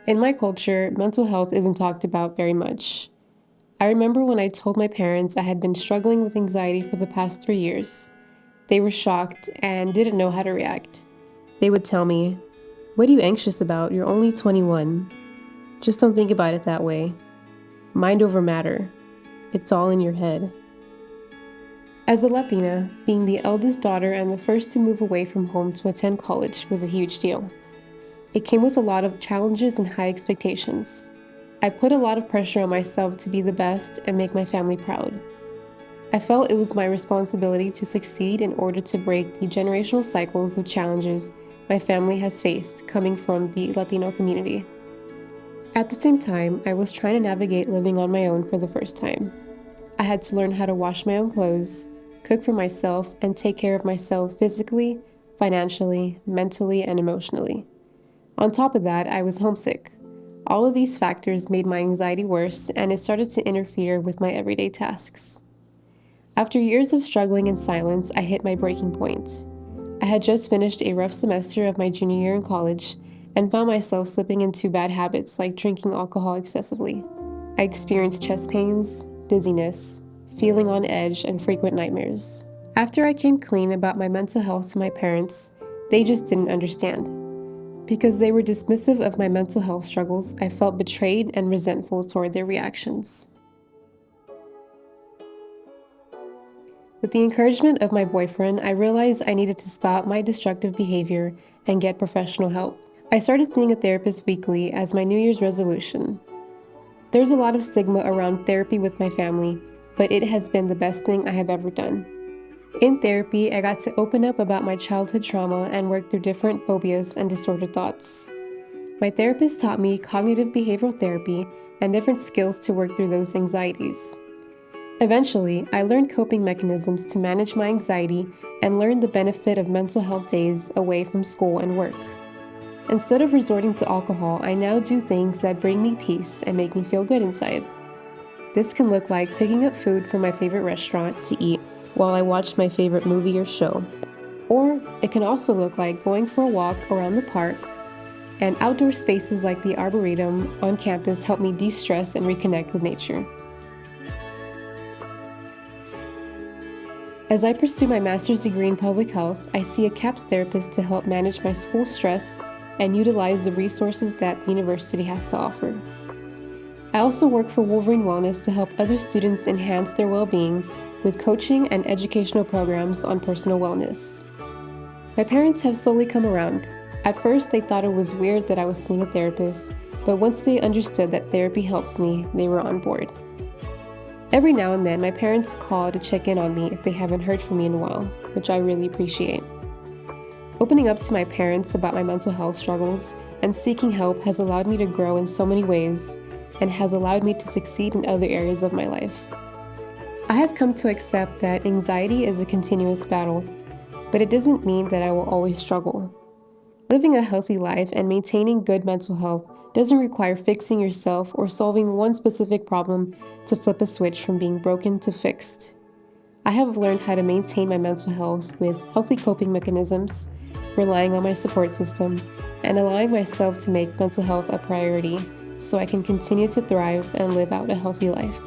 In my culture, mental health isn't talked about very much. I remember when I told my parents I had been struggling with anxiety for the past 3 years. They were shocked and didn't know how to react. They would tell me, "What are you anxious about? You're only 21. Just don't think about it that way. Mind over matter. It's all in your head." As a Latina, being the eldest daughter and the first to move away from home to attend college was a huge deal. It came with a lot of challenges and high expectations. I put a lot of pressure on myself to be the best and make my family proud. I felt it was my responsibility to succeed in order to break the generational cycles of challenges my family has faced coming from the Latino community. At the same time, I was trying to navigate living on my own for the first time. I had to learn how to wash my own clothes, cook for myself, and take care of myself physically, financially, mentally, and emotionally. On top of that, I was homesick. All of these factors made my anxiety worse, and it started to interfere with my everyday tasks. After years of struggling in silence, I hit my breaking point. I had just finished a rough semester of my junior year in college and found myself slipping into bad habits like drinking alcohol excessively. I experienced chest pains, dizziness, feeling on edge, and frequent nightmares. After I came clean about my mental health to my parents, they just didn't understand. Because they were dismissive of my mental health struggles, I felt betrayed and resentful toward their reactions. With the encouragement of my boyfriend, I realized I needed to stop my destructive behavior and get professional help. I started seeing a therapist weekly as my New Year's resolution. There's a lot of stigma around therapy with my family, but it has been the best thing I have ever done. In therapy, I got to open up about my childhood trauma and work through different phobias and disordered thoughts. My therapist taught me cognitive behavioral therapy and different skills to work through those anxieties. Eventually, I learned coping mechanisms to manage my anxiety and learned the benefit of mental health days away from school and work. Instead of resorting to alcohol, I now do things that bring me peace and make me feel good inside. This can look like picking up food from my favorite restaurant to eat while I watch my favorite movie or show. Or it can also look like going for a walk around the park, and outdoor spaces like the Arboretum on campus help me de-stress and reconnect with nature. As I pursue my master's degree in public health, I see a CAPS therapist to help manage my school stress and utilize the resources that the university has to offer. I also work for Wolverine Wellness to help other students enhance their well-being with coaching and educational programs on personal wellness. My parents have slowly come around. At first, they thought it was weird that I was seeing a therapist, but once they understood that therapy helps me, they were on board. Every now and then, my parents call to check in on me if they haven't heard from me in a while, which I really appreciate. Opening up to my parents about my mental health struggles and seeking help has allowed me to grow in so many ways and has allowed me to succeed in other areas of my life. I have come to accept that anxiety is a continuous battle, but it doesn't mean that I will always struggle. Living a healthy life and maintaining good mental health doesn't require fixing yourself or solving one specific problem to flip a switch from being broken to fixed. I have learned how to maintain my mental health with healthy coping mechanisms, relying on my support system, and allowing myself to make mental health a priority so I can continue to thrive and live out a healthy life.